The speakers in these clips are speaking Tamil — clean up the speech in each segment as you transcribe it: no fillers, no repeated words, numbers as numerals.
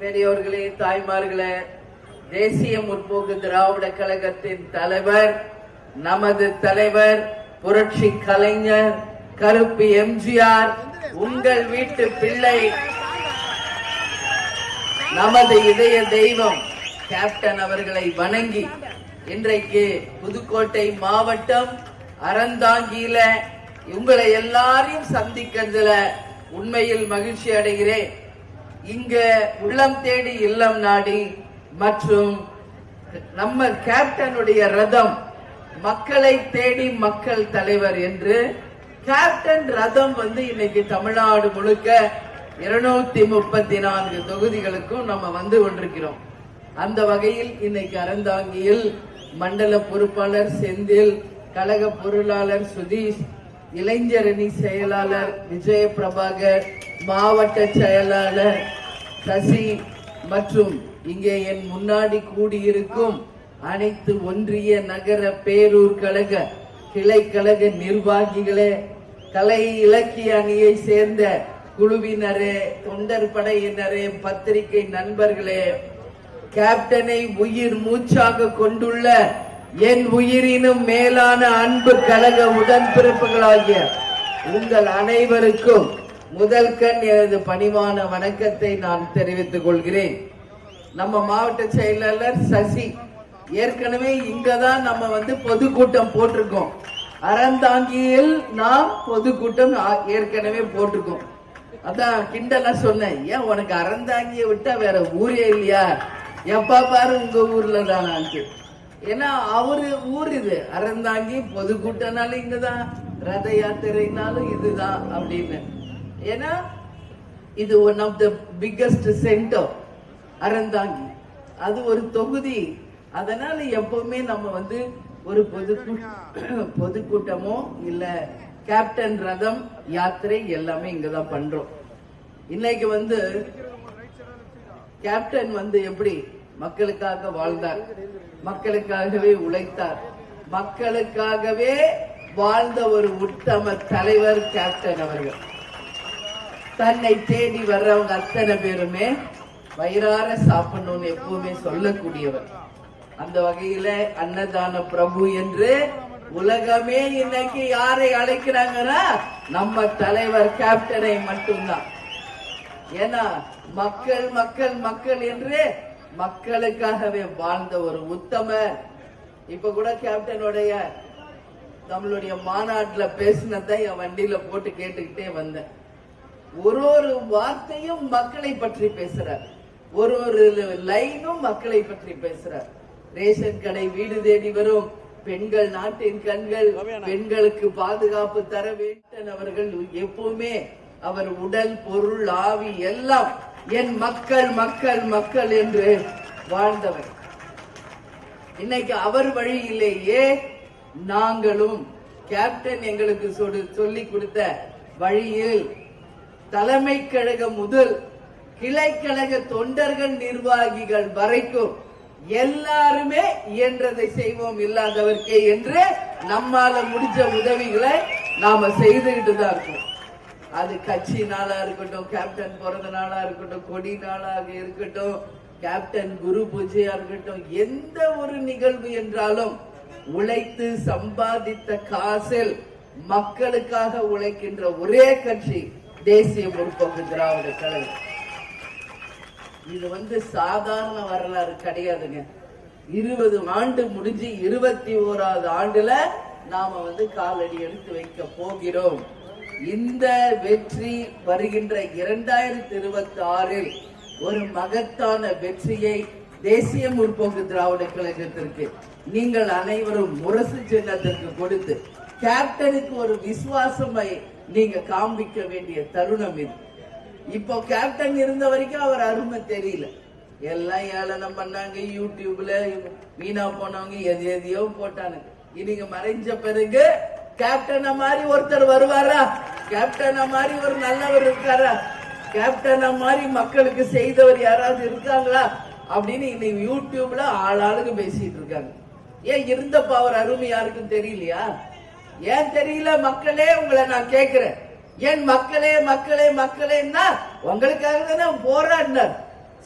பெரியோர்களே, தாய்மார்களே, தேசிய முற்போக்கு திராவிட கழகத்தின் தலைவர், நமது தலைவர் புரட்சி கலைஞர் கருப்பு எம்ஜிஆர் உங்கள் வீட்டு பிள்ளை, நமது இதய தெய்வம் கேப்டன் அவர்களை வணங்கி இன்றைக்கு புதுக்கோட்டை மாவட்டம் அறந்தாங்கியில உங்களை எல்லாரையும் சந்திக்கிறதுல உண்மையில் மகிழ்ச்சி அடைகிறேன். இங்க உள்ளம் தேடி இல்லம் நாடி மற்றும் நம்ம கேப்டனுடைய ரதம் மக்களை தேடி மக்கள் தலைவர் என்று கேப்டன் ரதம் இன்னைக்கு தமிழ்நாடு முழுக்க 234 தொகுதிகளுக்கும் நம்ம கொண்டிருக்கிறோம். அந்த வகையில் இன்னைக்கு அறந்தாங்கியில் மண்டல பொறுப்பாளர் செந்தில், கழக பொருளாளர் சுதீஷ், இளைஞரணி செயலாளர் விஜய பிரபாகர், மாவட்ட செயலாளர் சசி மற்றும் இங்கே என் முன்னாடி கூடியிருக்கும் அனைத்து ஒன்றிய நகர பேரூர் கழக கிளை கழக நிர்வாகிகளே, கலை இலக்கிய அணியை சேர்ந்த குழுவினரே, தொண்டர் படையினரே, பத்திரிகை நண்பர்களே, கேப்டனை உயிர் மூச்சாக கொண்டுள்ள என் உயிரினும் மேலான அன்பு கழக உடன்பிறப்புகளாகிய உங்கள் அனைவருக்கும் முதல் கண் எனது பணிவான வணக்கத்தை நான் தெரிவித்துக் கொள்கிறேன். நம்ம மாவட்ட செயலாளர் சசி ஏற்கனவே இங்கதான் நம்ம பொதுக்கூட்டம் போட்டிருக்கோம். அறந்தாங்கியில் நாம் பொதுக்கூட்டம் ஏற்கனவே போட்டிருக்கோம். அதான் கிண்டலா சொன்னேன், ஏன் உனக்கு அறந்தாங்கிய விட்டா வேற ஊரே இல்லையா, எப்ப பாரு உங்க ஊர்ல தானான்ட்டு. ஏன்னா அவரு ஊர் இது அறந்தாங்கி, பொதுக்கூட்டம்னாலும் இங்கதான், ரத யாத்திரைனாலும் இதுதான் அப்படின்னு. ஏன்னா இது one of the biggest centre Aranthangi, அது ஒரு தொகுதி. அதனால எப்பவுமே நம்ம ஒரு பொதுக்கூட்டமோ இல்ல கேப்டன் ரதம் யாத்திரை எல்லாமே இங்கதான் பண்றோம். இன்னைக்கு கேப்டன் எப்படி மக்களுக்காக வாழ்ந்தார், மக்களுக்காகவே உழைத்தார், மக்களுக்காகவே வாழ்ந்த ஒரு உத்தம தலைவர் கேப்டன் அவர்கள். தன்னை தேடி வர்றவங்க அத்தனை பேருமே வயிறார சாப்பிடணும்னு எப்பவுமே சொல்லக்கூடியவர். அந்த வகையில அன்னதான பிரபு என்று உலகமே இன்னைக்கு யாரை அழைக்கிறாங்கன்னா நம்ம தலைவர் கேப்டனை மட்டும்தான். ஏன்னா மக்கள் மக்கள் மக்கள் என்று மக்களுக்காகவே வாழ்ந்த ஒரு உத்தமர். இப்ப கூட கேப்டனுடைய நம்மளுடைய மாநாட்டுல பேசினதை என் வண்டியில போட்டு கேட்டுக்கிட்டே வந்தேன். ஒரு வார்த்தையும் மக்களை பற்றி பேசுறார், ஒரு லைனும் மக்களை பற்றி பேசுறார். ரேஷன் கடை வீடு தேடி வரும் பெண்கள் நாட்டின் கண்கள், பெண்களுக்கு பாதுகாப்பு தர வேண்டும். அவர்கள் எப்பவுமே அவர் உடல் பொருள் ஆவி எல்லாம் என் மக்கள் மக்கள் மக்கள் என்று வாழ்ந்தவர். இன்னைக்கு அவர் வழியிலேயே நாங்களும் கேப்டன் எங்களுக்கு சொல்லி கொடுத்த வழியில் தலைமை கழகம் முதல் கிளை கழக தொண்டர்கள் நிர்வாகிகள் வரைக்கும் எல்லாருமே இயன்றதை செய்வோம் இல்லாதவர்க்கே என்று நம்மால முடிஞ்ச உதவிகளை நாம செய்துகிட்டு தான் இருக்கோம். அது கட்சி நாளா இருக்கட்டும், கேப்டன் பிறந்த நாளா இருக்கட்டும், கொடி நாளாக இருக்கட்டும், கேப்டன் குரு பூஜையா இருக்கட்டும், எந்த ஒரு நிகழ்வு என்றாலும் உழைத்து சம்பாதித்த காசில் மக்களுக்காக உழைக்கின்ற ஒரே கட்சி தேசிய முற்போக்கு திராவிட கழகம். இது சாதாரண வரலாறு கிடையாதுங்க. 20 ஆண்டு முடிஞ்சு 21வது ஆண்டுல நாம காலடி எடுத்து வைக்க போகிறோம். இந்த வெற்றி வருகின்ற 2026 ஒரு மகத்தான வெற்றியை தேசிய முற்போக்கு திராவிட கழகத்திற்கு நீங்கள் அனைவரும் முரசு சின்னத்திற்கு கொடுத்து கேப்டனுக்கு ஒரு விசுவாசமை நீங்க காண்பிக்க வேண்டிய தருணம் இது. இப்போ கேப்டன் இருந்த வரைக்கும் அவர் அருமை தெரியல, எல்லாம் ஏளனம் பண்ணாங்க, யூடியூப்ல வீணா போனவங்க எதையோ போட்டானுங்க. இன்னைக்கு மறைஞ்ச பிறகு கேப்டனை மாதிரி ஒருத்தர் வருவாரா, கேப்டனை மாதிரி ஒரு நல்லவர் இருக்காரா, கேப்டனை மாதிரி மக்களுக்கு செய்தவர் யாராவது இருக்காங்களா அப்படின்னு இன்னைக்கு யூடியூப்ல ஆளாளுக்கு பேசிட்டு இருக்காங்க. ஏன் இருந்தப்ப அவர் அருமை யாருக்கும் தெரியலையா? ஏன் தெரியல? மக்களே உங்களை நான் கேட்கிறேன், ஏன் மக்களே மக்களே மக்களேன்னா உங்களுக்காக தானே போராடினார்.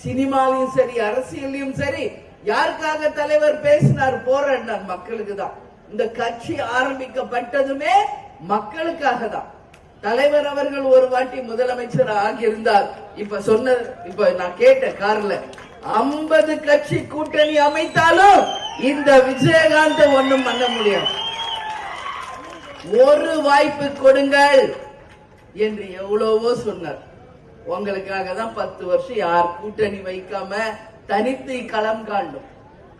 சினிமாலையும் சரி, அரசியலையும் சரி, யாருக்காக தலைவர் பேசினார்? போராடினார், மக்களுக்கு தான். இந்த கட்சி ஆரம்பிக்கப்பட்டதுமே மக்களுக்காக தான். தலைவர் அவர்கள் ஒரு வாட்டி முதலமைச்சர் ஆகியிருந்தார். இப்ப நான் கேட்ட கார்ல 50 கட்சி கூட்டணி அமைத்தாலும் இந்த விஜயகாந்த் ஒண்ணும் பண்ண முடியாது. ஒரு வாய்ப்பு கொடுங்கள் என்று எவ்வளவோ சொன்னார். உங்களுக்காக தான் 10 வருஷம் யார் கூட்டணி வைக்காம தனித்து களம் காண்டும்.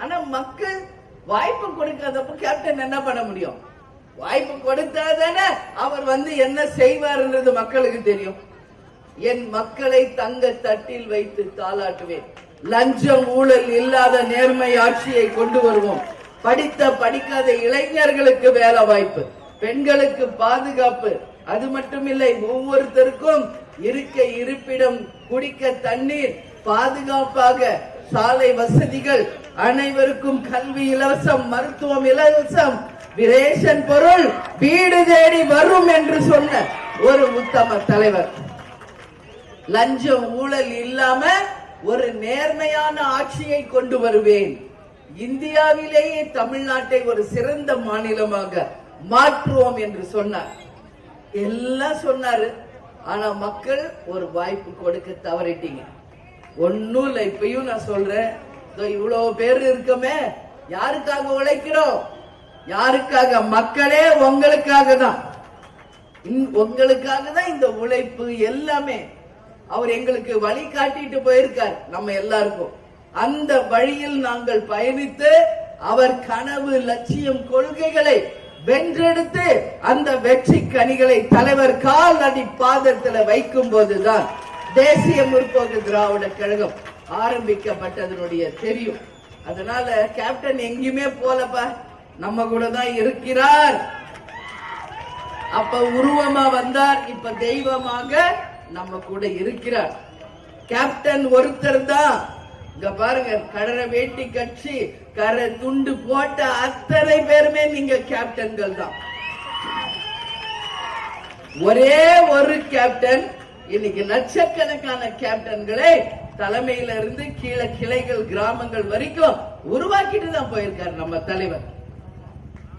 ஆனா மக்கள் வாய்ப்பு கொடுக்காதப்ப கேப்டன் என்ன பண்ண முடியும்? வாய்ப்பு கொடுத்தாதானே அவர் என்ன செய்வார்ன்றது மக்களுக்கு தெரியும். என் மக்களை தங்க தட்டில் வைத்து தாளாட்டுவேன். லஞ்சம் ஊழல் இல்லாத நேர்மை ஆட்சியை கொண்டு வருவோம். படித்த படிக்காத இளைஞர்களுக்கு வேலை வாய்ப்பு, பெண்களுக்கு பாதுகாப்பு, அது மட்டுமில்லை ஒவ்வொருத்தருக்கும் இருக்க இருப்பிடம், குடிக்க தண்ணீர், பாதுகாப்பாக சாலை வசதிகள், அனைவருக்கும் கல்வி இலவசம், மருத்துவம் இலவசம், ரேஷன் பொருள் வீடு தேடி வரும் என்று சொன்ன ஒரு உத்தம தலைவர். லஞ்சம் ஊழல் இல்லாம ஒரு நேர்மையான ஆட்சியை கொண்டு வருவேன். இந்தியாவிலேயே தமிழ்நாட்டை ஒரு சிறந்த மாநிலமாக மாற்றுவோம் என்று சொன்னார். எல்லாம் சொன்னாரு. ஆனா மக்கள் ஒரு வாய்ப்பு கொடுக்க தவறிட்டீங்க. ஒன்னும் இல்ல. இப்பயும் நான் சொல்றேன், இவ்வளவு பேர் இருக்கமே, யாருக்காக உழைக்கிறோம்? யாருக்காக? மக்களே உங்களுக்காக தான். உங்களுக்காக தான் இந்த உழைப்பு எல்லாமே. அவர் எங்களுக்கு வழி காட்டிட்டு போயிருக்கார் நம்ம எல்லாருக்கும். அந்த வழியில் நாங்கள் பயணித்து அவர் கனவு, லட்சியம், கொள்கைகளை வென்றெடுத்து அந்த வெற்றி கனிகளை தலைவர் கால் அடி பாதத்தில் வைக்கும் போதுதான் தேசிய முற்போக்கு திராவிட கழகம் ஆரம்பிக்கப்பட்டதனுடைய தெரியும். அதனால கேப்டன் எங்கேயுமே போலப்பா, நம்ம கூட தான் இருக்கிறார். அப்ப உருவமா வந்தார், இப்ப தெய்வமாக நம்ம கூட இருக்கிறார். கேப்டன் ஒருத்தர் தான். இங்க பாருங்க, கடற வேட்டி கட்சி கரை துண்டு போட்ட அத்தனை பேருமே நீங்க கேப்டன்கள் தான். ஒரே ஒரு கேப்டன் இன்னைக்கு லட்சக்கணக்கான கேப்டன்களை தலைமையில இருந்து கீழே கிளைகள், கிராமங்கள் வரைக்கும் உருவாக்கிட்டு தான் போயிருக்காரு நம்ம தலைவர்.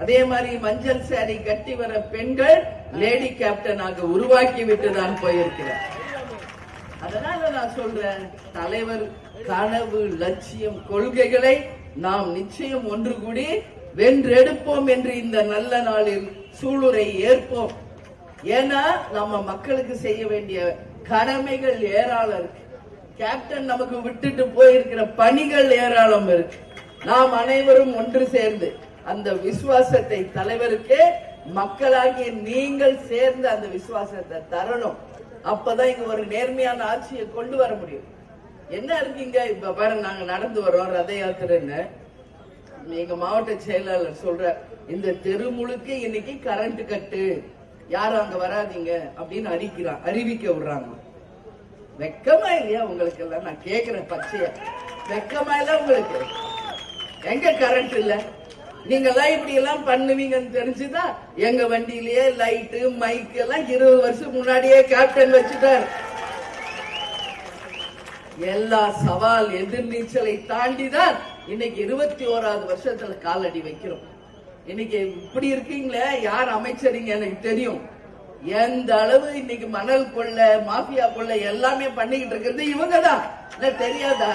அதே மாதிரி மஞ்சள் சாரி கட்டி வர பெண்கள் லேடி கேப்டனாக உருவாக்கி விட்டு தான் போயிருக்கிறார். அதனால நான் சொல்றேன், தலைவர் கனவு, லட்சியம், கொள்கைகளை நாம் நிச்சயம் ஒன்று கூடி வென்றெடுப்போம் என்று இந்த நல்ல நாளில் சூளுரை ஏற்போம். ஏன்னா நம்ம மக்களுக்கு செய்ய வேண்டிய கடமைகள் ஏராளம் இருக்கு. கேப்டன் நமக்கு விட்டுட்டு போயிருக்கிற பணிகள் ஏராளம் இருக்கு. நாம் அனைவரும் ஒன்று சேர்ந்து அந்த விசுவாசத்தை தலைவருக்கு மக்களாகிய நீங்கள் சேர்ந்து அந்த விசுவாசத்தை தரணும். அப்பதான் இங்க ஒரு நேர்மையான ஆட்சியை கொண்டு வர முடியும். என்ன இருக்கீங்க இப்ப பாருங்க, நாங்க நடந்து வரோம் ரத யாத்திரைன்னு. எங்க மாவட்ட செயலாளர் சொல்ற, இந்த தெரு முழுக்க இன்னைக்கு கரண்ட் கட்டு, யாரும் அங்க வராதீங்க அப்படின்னு அறிவிக்க விடுறாங்க. வெக்கமா இல்லையா உங்களுக்கு எல்லாம்? நான் கேக்குறேன் பச்சையா, வெக்கமா இல்ல உங்களுக்கு? எங்க கரண்ட் இல்ல? நீங்க எல்லாம் இப்படி எல்லாம் பண்ணுவீங்கன்னு தெரிஞ்சுதான் எங்க வண்டியிலேயே லைட்டு, மைக் எல்லாம் 20 வருஷம் முன்னாடியே கேப்டன் வச்சுட்டார். எல்லா சவால், எதிர்நீச்சலை தாண்டிதான் இன்னைக்கு 21வது வருஷத்துல காலடி வைக்கிறோம். இன்னைக்கு இப்படி இருக்கீங்களே, யார் அமைச்சரிங்க எனக்கு தெரியும். எந்த அளவு இன்னைக்கு மணல் கொள்ள, மாஃபியா கொள்ள எல்லாமே பண்ணிக்கிட்டு இருக்கிறது இவங்கதான். தெரியாதா?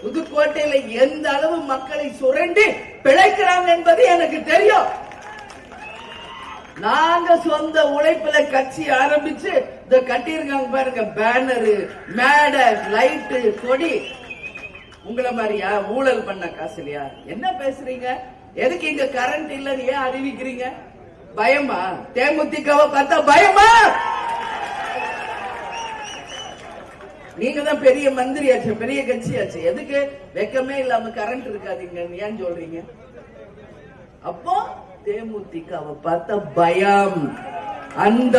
புதுக்கோட்டையில எந்த அளவு மக்களை சுரண்டி பிழைக்கிறாங்க என்பது எனக்கு தெரியும். நாங்க சொந்த உழைப்புல கட்சி ஆரம்பிச்சு இத கட்டியிருக்காங்க பாருங்க, பேனரு, மேடை, லைட்டு, கொடி. உங்களை மாதிரியா ஊழல் பண்ண காசு இல்லையா? என்ன பேசுறீங்க? எதுக்கு இங்க கரண்ட் இல்லன்னு ஏன் அறிவிக்கிறீங்க? பயமா? தேமுதிகவை பார்த்தா பயமா? நீங்க தான் பெரிய மந்திரியாச்சு, பெரிய கட்சியாச்சு, எதுக்கு வெக்கமே இல்லாம கரண்ட் இருக்காதீங்க ஏன் சொல்றீங்க? அப்போ தேமுதிகவை பார்த்த பயம். அந்த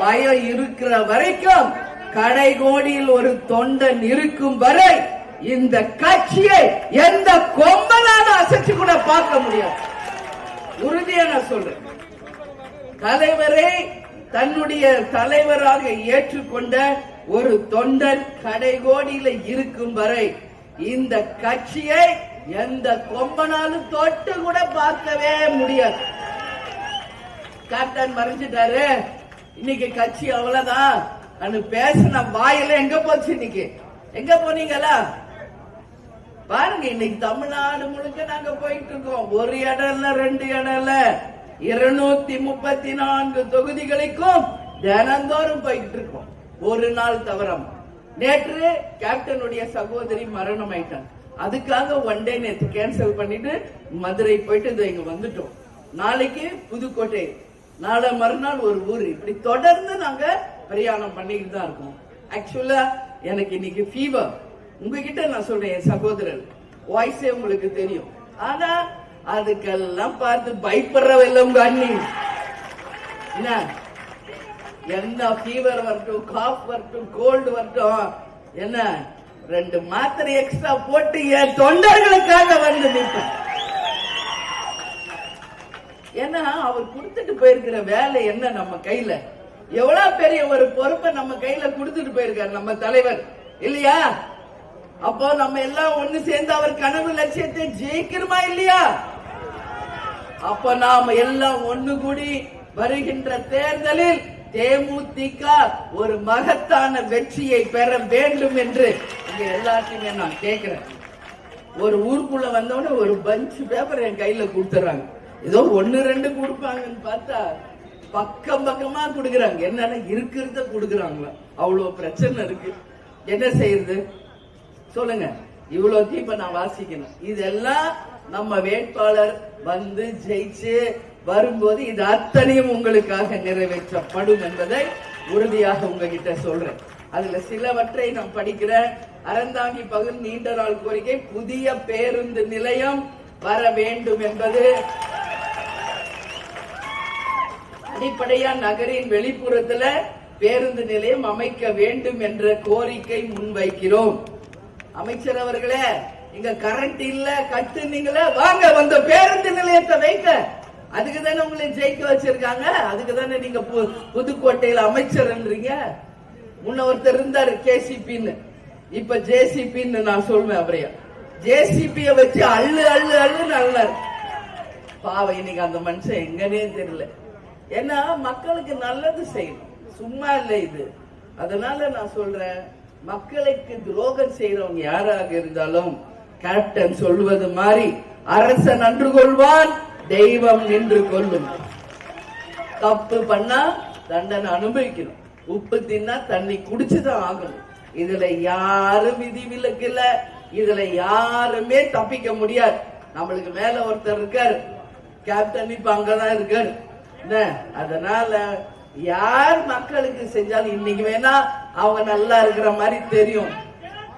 பயம் இருக்கிற வரைக்கும், கடைகோடியில் ஒரு தொண்டன் இருக்கும் வரை இந்த கட்சியை எந்த கொம்பனால அசைச்சு கூட பார்க்க முடியாது. உறுதியா நான் சொல்றேன். தலைவரை தன்னுடைய தலைவராக ஏற்றுக்கொண்ட ஒரு தொண்டன் கடைகோடியில இருக்கும் வரை இந்த கட்சியை எந்த கொம்பனாலும் தொட்டு கூட பார்க்கவே முடியாது. கேப்டன் மறைஞ்சிட்டாரு, இன்னைக்கு கட்சி அவ்வளவுதான் பேசின வாயில எங்க போச்சு? இன்னைக்கு எங்க போனீங்களா பாருங்க. இன்னைக்கு தமிழ்நாடு முழுக்க நாங்க போயிட்டு இருக்கோம். ஒரு இடம் இல்ல, 2 இடம் இல்ல, 234 தொகுதிகளுக்கும் தினந்தோறும் போயிட்டு இருக்கோம், ஒரு நாள் தவறாம. நேற்று கேப்டனுடைய சகோதரி மரணம் ஆயிட்டாங்க. அதுக்காக ஒன் டே நேற்று கேன்சல் பண்ணிட்டு மதுரை போயிட்டு இங்க வந்துட்டோம். நாளைக்கு புதுக்கோட்டை, நாளை மறுநாள் ஒரு ஊர், இப்படி தொடர்ந்து நாங்க பிரயாணம் பண்ணிட்டு தான் இருக்கோம். ஆக்சுவலா எனக்கு இன்னைக்கு ஃபீவர். உங்ககிட்ட நான் சொல்றேன், என் சகோதரர் வாய்ஸே உங்களுக்கு தெரியும். ஆனா அதுக்கெல்லாம் பார்த்து பயப்படுறவில்லை உங்க அண்ணி. என்ன, எந்த ஃபீவர் வரட்டும், காஃப் வரட்டும், கோல்டு வரட்டும், என்ன 2 மாத்திரை எக்ஸ்ட்ரா போட்டு என் தொண்டர்களுக்காக வந்து நிற்பேன். ஏன்னா அவர் கொடுத்துட்டு போயிருக்கிற வேலை என்ன, நம்ம கையில எவ்வளவு பெரிய ஒரு பொறுப்பை நம்ம கையில கொடுத்துட்டு போயிருக்காரு நம்ம தலைவர் இல்லையா? அப்போ நம்ம எல்லாம் ஒண்ணு சேர்ந்து அவர் கனவு லட்சியத்தை ஜெயிக்கிறோமா இல்லையா? அப்ப நாம எல்லாம் ஒண்ணு கூடி வருகின்ற தேர்தலில் தேமுதிக ஒரு மகத்தான வெற்றியை பெற வேண்டும் என்று இங்க எல்லாத்தையுமே நான் கேட்கிறேன். ஒரு ஊருக்குள்ள வந்தோடனே ஒரு பஞ்ச் பேப்பர் என் கையில கொடுத்துறாங்க. ஏதோ 1-2 கொடுப்பாங்கன்னு பார்த்தா பக்கம் பக்கமா கொடுக்கறாங்க. என்னன்னா இருக்கிறத கொடுக்கறாங்களா? அவ்வளவு பிரச்சனை இருக்கு. என்ன செய்யறது சொல்லுங்க? இவ்வளவு இப்ப நான் வாசிக்கணும். இதெல்லாம் நம்ம வேட்பாளர் வந்து ஜெயிச்சு வரும்போது இது அத்தனையும் உங்களுக்காக நிறைவேற்றப்படும் என்பதை உறுதியாக உங்ககிட்ட சொல்றேன். அதுல சிலவற்றை நான் படிக்கிறேன். அறந்தாங்கி பகுதி நீண்ட நாள் கோரிக்கை, புதிய பேருந்து நிலையம் வர வேண்டும் என்பது. அடிப்படையா நகரின் வெளிப்புறத்துல பேருந்து நிலையம் அமைக்க வேண்டும் என்ற கோரிக்கை முன்வைக்கிறோம். அமைச்சர் அவர்களே, இங்க கரண்ட் இல்ல, கட்டுனீங்களே, வாங்க வந்த பேருந்து நிலையத்தை வைக்க. அதுக்கு தானே உங்களை ஜெயிக்க வச்சிருக்காங்க. அதுக்கு தானே நீங்க புதுக்கோட்டையில அமைச்சர்ன்றீங்க. முன்ன ஒருத்தர் இருந்தாரு கேசிபின்னு, இப்ப ஜேசிபின்னு நான் சொல்வேன். அவரையா ஜேசிபிய வச்சு அள்ளு அள்ளு அள்ளுன்னு அள்ளாரு. பாவம், இன்னைக்கு அந்த மனுஷன் எங்கன்னே தெரியல. ஏன்னா மக்களுக்கு நல்லது செய்யணும், சும்மா இல்ல இது. அதனால நான் சொல்றேன், மக்களுக்கு துரோகம் செய்யறவங்க யாராக இருந்தாலும் கேப்டன் சொல்வது மாதிரி அரசன் நன்று கொள்வான், தெய்வம் நின்று கொள்ளும். தப்பு பண்ணா தண்டனை அனுபவிக்கணும். உப்பு தின்னா தண்ணி குடிச்சுதான் ஆகணும். இதுல யாரும் விதி விலக்கு இல்ல. இதுல யாருமே தப்பிக்க முடியாது. நம்மளுக்கு மேல ஒருத்தர் இருக்காரு, கேப்டன் இப்ப அங்கதான் இருக்காரு. அதனால யார் மக்களுக்கு செஞ்சாலும் இன்னைக்கு வேணா அவங்க நல்லா இருக்கிற மாதிரி தெரியும்.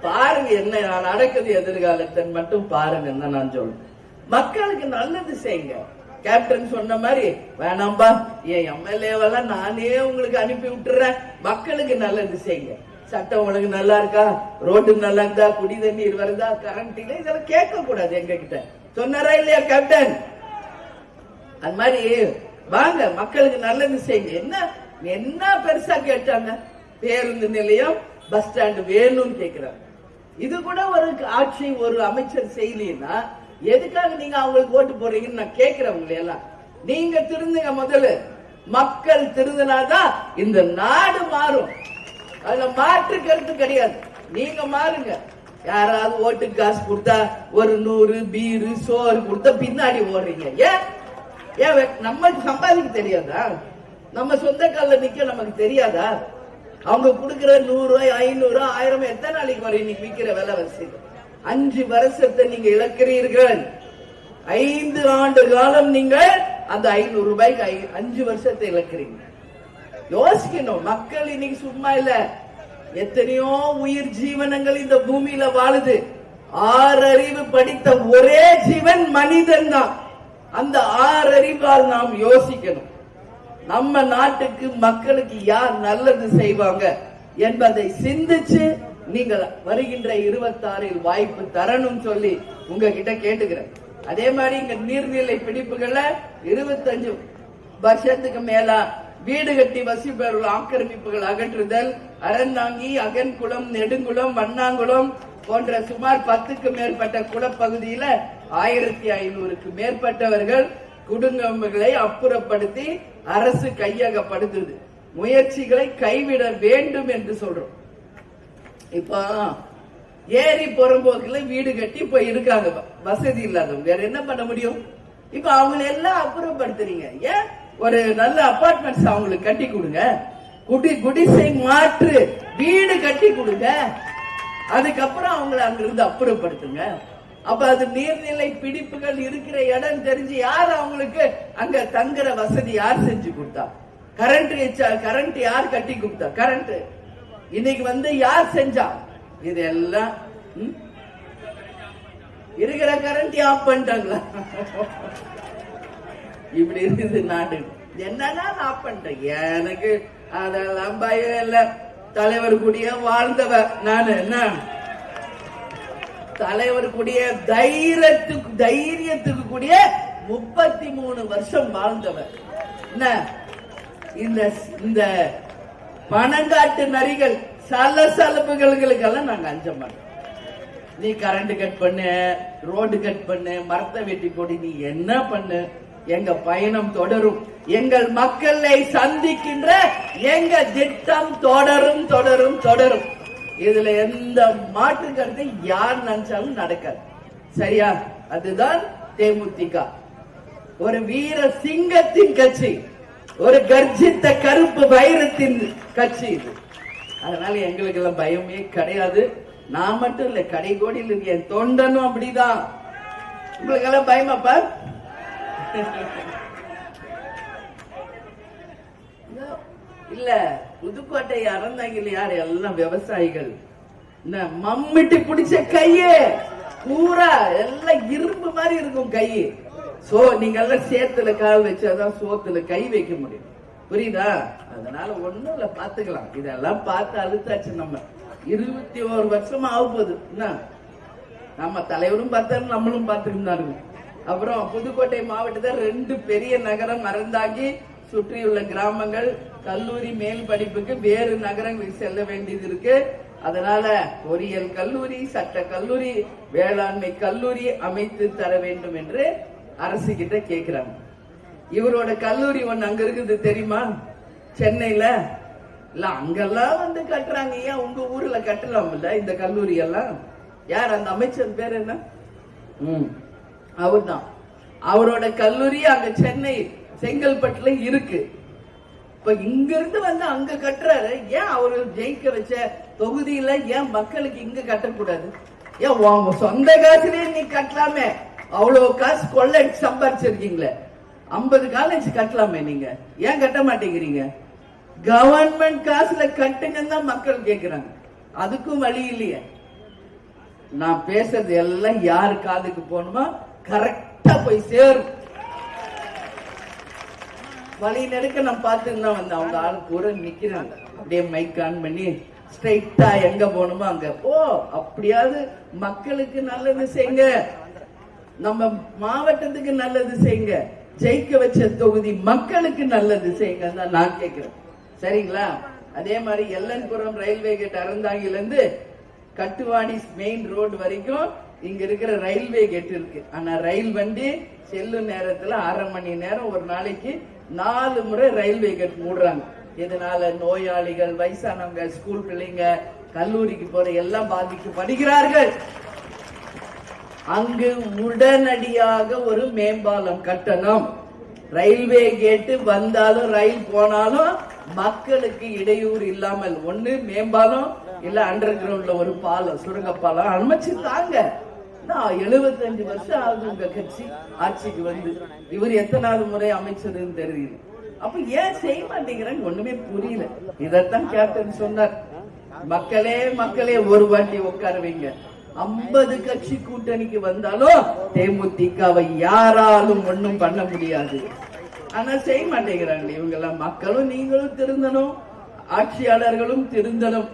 பாருங்க என்ன நடக்குது எதிர்காலத்தை மட்டும் பாருங்க. நான் சொல்றேன், மக்களுக்கு நல்லது செய்யுங்க. கேப்டன் சொன்ன மாதிரி வேணாம்பா, என் எம்எல்ஏவெல்லாம் நானே உங்களுக்கு அனுப்பி விட்டுறேன், மக்களுக்கு நல்லது செய்யுங்க. சட்டம் ஒழுங்கு நல்லா இருக்கா, ரோடு நல்லா இருந்தா, குடி தண்ணீர் வருதா, கரண்ட் இல்ல, இதெல்லாம் கேட்க கூடாது. எங்க கிட்ட சொன்னாரா இல்லையா கேப்டன்? அது மாதிரி வாங்க, மக்களுக்கு நல்லது செய்யுங்க. என்ன என்ன பெருசா கேட்டாங்க? பேருந்து நிலையம், பஸ் ஸ்டாண்ட் வேணும்னு கேட்கிறாங்க. இது கூட ஒரு ஆட்சி, ஒரு அமைச்சர் செய்யலன்னா எதுக்காக நீங்க அவங்களுக்கு ஓட்டு போடுறீங்கன்னு நான் கேட்கிறவங்க எல்லாம். நீங்க திருந்துங்க முதல்ல. மக்கள் திருந்தினாதான் இந்த நாடு மாறும். அதுல மாற்று கருத்து கிடையாது. நீங்க மாறுங்க. யாராவது ஓட்டுக்கு காசு கொடுத்தா ஒரு 100 பீரு சோறு கொடுத்தா பின்னாடி ஓடுறீங்க. ஏன் நம்ம சம்பாதிக்க தெரியாதா? நம்ம சொந்த கால நிக்க நமக்கு தெரியாதா? அவங்க கொடுக்கிற 100 ரூபாய், 500, 1000 எத்தனை நாளைக்கு வரும்? இன்னைக்கு விற்கிற விலை வரிசை 5 வருஷத்தை நீங்க இழக்கிறீர்கள். 5 ஆண்டு காலம் நீங்கள் அந்த 500 ரூபாய்க்கு 5 வருஷத்தை இழக்கிறீங்க. யோசிக்கணும். மக்கள் இன்னைக்கு சும்மா இல்ல. எத்தனையோ உயிர் ஜீவனங்கள் இந்த பூமியில வாழுது. 6 அறிவு படித்த ஒரே ஜீவன் மனிதன் தான். அந்த 6 அறிவால் நாம் யோசிக்கணும். நம்ம நாட்டுக்கு மக்களுக்கு யார் நல்லது செய்வாங்க என்பதை சிந்திச்சு நீங்கள் வருகின்ற 26 வாய்ப்பு தரணும் சொல்லி உங்ககிட்ட கேட்டுக்கிறேன். அதே மாதிரி இங்க நீர்நிலை பிடிப்புகள்ல 25 வருஷத்துக்கு மேல வீடு கட்டி வசிப்பவர்கள் ஆக்கிரமிப்புகள் அகற்றுதல், அறந்தாங்கி, அகன்குளம், நெடுங்குளம், வண்ணாங்குளம் போன்ற சுமார் 10க்கும் மேற்பட்ட குளப்பகுதியில 1500க்கு மேற்பட்டவர்கள் குடும்பங்களை அப்புறப்படுத்தி அரசு கையகப்படுத்துது. முயற்சிகளை கைவிட வேண்டும் என்று சொல்றோம். இப்ப ஏரி புறம்போக்குல வீடு கட்டி இப்ப இருக்காங்க வசதி இல்லாதவங்க, வேற என்ன பண்ண முடியும்? இப்ப அவங்களை எல்லாம் அப்புறப்படுத்துறீங்க. ஏன் ஒரு நல்ல அபார்ட்மெண்ட்ஸ் அவங்களுக்கு கட்டி கொடுங்க, குடிசை மாற்று வீடு கட்டி கொடுங்க, அதுக்கப்புறம் அவங்களை அங்கிருந்து அப்புறப்படுத்துங்க. அப்ப அது நீர்நிலை பிடிப்புகள் இருக்கிற இடம் தெரிஞ்சு யார் அவங்களுக்கு அங்க தங்குற வசதி யார் செஞ்சு கொடுத்தா? கரண்ட் யார் கட்டி கொடுத்தா? கரண்ட் இன்னைக்கு யார் செஞ்சா? இதெல்லாம் இருக்கிற கரண்ட் ஆஃப் பண்ணிட்டாங்களா? இப்படி இருக்குது நாடு. என்னன்னா ஆஃப் பண்ணிட்டேன், எனக்கு அதெல்லாம் பயம் இல்ல. தலைவர் கூடிய வாழ்ந்தவர் நான், என்ன தலைவர் கூடிய தைரியத்துக்கு கூடிய 33 வருஷம் வாழ்ந்தவர். என்ன இந்த பணங்காட்டு நரிகள் சலசலப்புகளுக்கெல்லாம் நாங்க அஞ்ச மாட்டோம். நீ கரண்ட் கட் பண்ணு, ரோடு கட் பண்ணு, மரத்தை வெட்டி போடி, நீ என்ன பண்ணு, எங்க பயணம் தொடரும். எங்கள் மக்களை சந்திக்கின்ற எங்க திட்டம் தொடரும் தொடரும் தொடரும். இதுல எந்த மாற்று கருத்தை யார் நினைச்சாலும் நடக்காது. சரியா? அதுதான் தேமுதிக, ஒரு வீர சிங்கத்தின் கட்சி, ஒரு கர்ஜித்த கருப்பு வைரத்தின் கட்சி இது. அதனால எங்களுக்கு எல்லாம் பயமே கிடையாது. நான் மட்டும் இல்ல, கடைகோடியில் இருக்க என் தொண்டனும் அப்படிதான். உங்களுக்கு எல்லாம் பயமாப்பா? இல்ல, புதுக்கோட்டை அறந்தாங்கில யார் எல்லாம் விவசாயிகள், மம்மிட்டு பிடிச்ச கையே பூரா எல்லாம் இரும்பு மாதிரி இருக்கும் கை. சோ நீங்க எல்லாம் சேத்துல கால் வச்சாதான் சோத்துல கை வைக்க முடியும். புரியுதா? அதனால ஒண்ணும் இல்ல, பாத்துக்கலாம். இதெல்லாம் பார்த்து அழுத்தாச்சு. நம்ம 21 வருஷமா ஆக போகுது. நம்ம தலைவரும் பார்த்தாரு, நம்மளும் பார்த்துக்கிட்டு தான் இருக்கும். அப்புறம் புதுக்கோட்டை மாவட்டத்தில் 2 பெரிய நகரம் அறந்தாங்கி, சுற்றியுள்ள கிராமங்கள் கல்லூரி மேல் படிப்புக்கு வேறு நகரங்களுக்கு செல்ல வேண்டியது இருக்கு. அதனால பொறியியல் கல்லூரி, சட்ட கல்லூரி, வேளாண்மை கல்லூரி அமைத்து தர வேண்டும் என்று அரசு கிட்ட கேக்குறாங்க. இவரோட கல்லூரி ஒண்ணு அங்க இருக்குது தெரியுமா? சென்னையில. இல்ல, அங்கெல்லாம் கட்டுறாங்க. ஏன் உங்க ஊர்ல கட்டலாம் இல்ல இந்த கல்லூரி எல்லாம்? யார் அந்த அமைச்சர் பேர் என்ன? அவர்தான். அவரோட கல்லூரி அங்க சென்னை செங்கல்பட்டுல இருக்கு. இப்ப இங்க இருந்து அங்க கட்டுறாரு. ஏன் அவரு ஜெயிக்க வச்ச தொகுதியில ஏன் மக்களுக்கு இங்க கட்டக்கூடாது? ஏன் உங்க சொந்த காசுலயே நீ கட்டலாமே? அவ்வளவு காசு கொள்ளை சம்பாரிச்சிருக்கீங்களே, 50 காலேஜ் கட்டலாமே, நீங்க ஏன் கட்ட மாட்டேங்கிறீங்க? கவர்மெண்ட் காசுல கட்டுங்கன்னு தான் மக்கள் கேக்குறாங்க. அதுக்கும் வழி இல்லையே. நான் பேசுறது எல்லாம் யாரு காதுக்கு போகணுமா கரெக்டா போய் சேரும். வழி நெடுக்க நான் பார்த்துன்னு அவங்க ஆள் பூரா நிக்கிறாங்க. அப்படியே மைக் ஆன் பண்ணி ஸ்ட்ரைட்டா எங்க போகணுமோ அங்க போ. அப்படியாவது மக்களுக்கு நல்லது செய்யுங்க, நம்ம மாவட்டத்துக்கு நல்லது செய்யுங்க, ஜெயிக்க வச்ச தொகுதி மக்களுக்கு நல்லது செய்யுங்க தான் நான் கேட்கிறேன். சரிங்களா? அதே மாதிரி எல்லன்புரம் ரயில்வே கேட் அறந்தாங்கில இருந்து கட்டுவாடி மெயின் ரோடு வரைக்கும் இங்க இருக்கிற ரயில்வே கேட் இருக்கு. ஆனா ரயில் வண்டி செல்லும் நேரத்துல 1/2 மணி நேரம் ஒரு நாளைக்கு 4 முறை ரயில்வே கேட் மூடுறாங்க. இதனால நோயாளிகள், வயசானவங்க, ஸ்கூல் பிள்ளைங்க, கல்லூரிக்கு போற எல்லாம் பாதிக்கப்படுகிறார்கள். அங்கு உடனடியாக ஒரு மேம்பாலம் கட்டணும். ரயில்வே கேட்டு வந்தாலும் ரயில் போனாலும் மக்களுக்கு இடையூறு இல்லாமல் ஒண்ணு மேம்பாலம் இல்ல அண்டர் கிரவுண்ட்ல ஒரு பாலம், சுரங்கப்பாலம் அமைச்சு தாங்க. 75 வருஷம் ஆகுது உங்க கட்சி ஆட்சிக்கு வந்து. இவர் எத்தனாவது முறை அமைச்சர்னு தெரியுது. அப்ப ஏன் செய்ய மாட்டேங்கிறாங்க? ஒண்ணுமே புரியல. இதத்தான் கேப்டன் சொன்னார், மக்களே ஒரு வாட்டி உட்கார வைங்க. 50 கட்சி கூட்டணிக்கு வந்தாலும் தேமுதிகவை யாராலும் ஒண்ணும் பண்ண முடியாது. ஆனா செய்ய மாட்டேங்கிறாங்க இவங்க எல்லாம். மக்களும் நீங்களும் திருந்தணும், ஆட்சியாளர்களும் திருந்தணும்.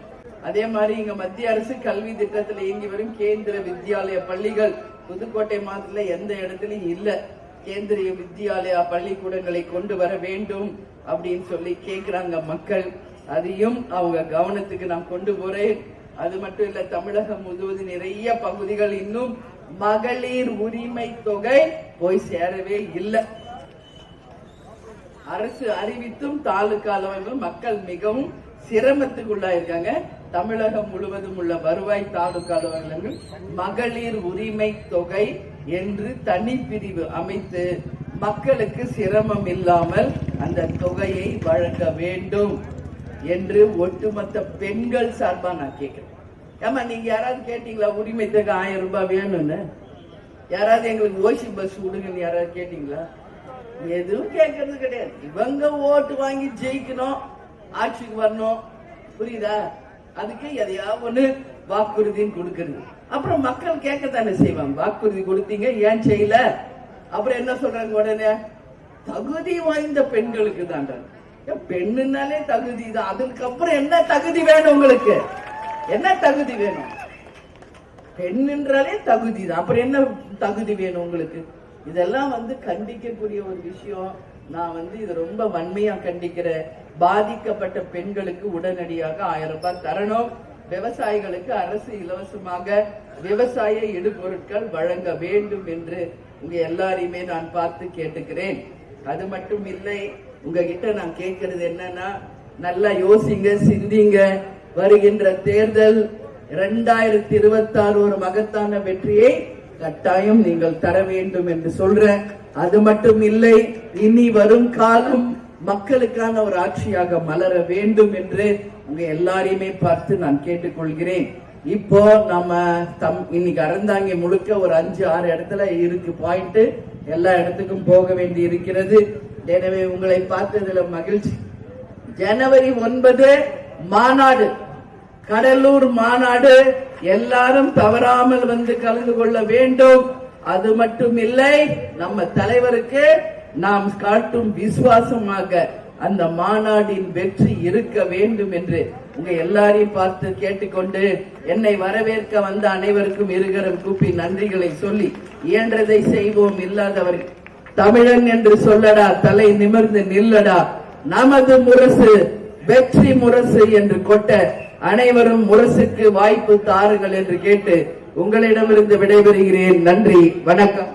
அதே மாதிரி இங்க மத்திய அரசு கல்வி திட்டத்தில் இயங்கி வரும் கேந்திர வித்யாலய பள்ளிகள் புதுக்கோட்டை மாவட்டத்துல எந்த இடத்துலயும் இல்ல. கேந்திரிய வித்யாலயா பள்ளிக்கூடங்களை கொண்டு வர வேண்டும் அப்படின்னு சொல்லி கேக்குறாங்க மக்கள். அதையும் அவங்க கவனத்துக்கு நான் கொண்டு போறேன். அது மட்டும் இல்ல, தமிழகம் முழுவதும் நிறைய பகுதிகள் இன்னும் மகளிர் உரிமை தொகை போய் சேரவே இல்லை. அரசு அறிவித்தும் தாலுகா அளவில் மக்கள் மிகவும் சிரமத்துக்குள்ளாயிருக்காங்க. தமிழகம் முழுவதும் உள்ள வருவாய் தாலுகா அலுவலகங்கள் மகளிர் உரிமை தொகை என்று தனிப்பிரிவு அமைத்து மக்களுக்கு சிரமம் இல்லாமல் அந்த தொகையை வழங்க வேண்டும் என்று ஒட்டுமொத்த பெண்கள் சார்பா நான் கேட்கிறேன். ஏமா நீங்க யாராவது கேட்டீங்களா உரிமை தொகை 1000 ரூபாய் வேணும்னு? யாராவது எங்களுக்கு ஓசி பஸ் விடுங்கன்னு யாராவது கேட்டீங்களா? எதுவும் கேட்கறது கிடையாது. இவங்க ஓட்டு வாங்கி ஜெயிக்கணும், ஆட்சிக்கு வரணும், புரியுதா? அதுக்கு எதையாவது ஒண்ணு வாக்குறுதின்னு கொடுக்கறது. அப்புறம் மக்கள் கேட்கத்தானே செய்வாங்க. வாக்குறுதி கொடுத்தீங்க, ஏன் செய்யல? அப்புறம் என்ன சொல்றாங்க உடனே? தகுதி வாய்ந்த பெண்களுக்கு தான். பெண்ணுனாலே தகுதி தான். அதுக்கப்புறம் என்ன தகுதி வேணும் உங்களுக்கு? என்ன தகுதி வேணும்? பெண்ணுன்றாலே தகுதி தான். அப்புறம் என்ன தகுதி வேணும் உங்களுக்கு? இதெல்லாம் கண்டிக்கக்கூடிய ஒரு விஷயம். நான் இது ரொம்ப வன்மையா கண்டிக்கிற. பாதிக்கப்பட்ட பெண்களுக்கு உடனடியாக 1000 ரூபாய் தரணும். விவசாயிகளுக்கு அரசு இலவசமாக விவசாய இடுபொருட்கள் வழங்க வேண்டும் என்று உங்க எல்லாரையுமே நான் பார்த்து கேட்டுக்கிறேன். அது மட்டும் இல்லை, உங்ககிட்ட நான் கேட்கறது என்னன்னா, நல்லா யோசிங்க, சிந்திங்க. வருகின்ற தேர்தல் 2026 ஒரு மகத்தான வெற்றியை கட்டாயம் நீங்கள் தர வேண்டும் என்று சொல்றேன். அது மட்டும் இல்லை, இனி வரும் காலம் மக்களுக்கான ஒரு ஆட்சியாக மலர வேண்டும் என்று உங்க எல்லாரையுமே பார்த்து நான் கேட்டுக்கொள்கிறேன். இப்போ நம்ம இன்னைக்கு அறந்தாங்கி முழுக்க ஒரு 5-6 இடத்துல இருக்கு பாயிண்ட். எல்லா இடத்துக்கும் போக வேண்டி இருக்கிறது. எனவே உங்களை பார்த்ததுல மகிழ்ச்சி. ஜனவரி 9 மாநாடு, கடலூர் மாநாடு, எல்லாரும் தவறாமல் கலந்து கொள்ள வேண்டும். அது மட்டும் இல்லை, நம்ம தலைவருக்கு நாம் காட்டும் விசுவாசமாக அந்த மாநாட்டின் வெற்றி இருக்க வேண்டும் என்று உங்க எல்லாரையும் பார்த்து கேட்டுக்கொண்டு, என்னை வரவேற்க வந்த அனைவருக்கும் இருகரம் கூப்பி நன்றிகளை சொல்லி, இயன்றதை செய்வோம், இல்லாதவர்கள் தமிழன் என்று சொல்லடா, தலை நிமிர்ந்து நில்லடா, நமது முரசு வெற்றி முரசு என்று கொட்ட அனைவரும் முரசுக்கு வாய்ப்பு தாருங்கள் என்று கேட்டு உங்களிடமிருந்து விடைபெறுகிறேன். நன்றி, வணக்கம்.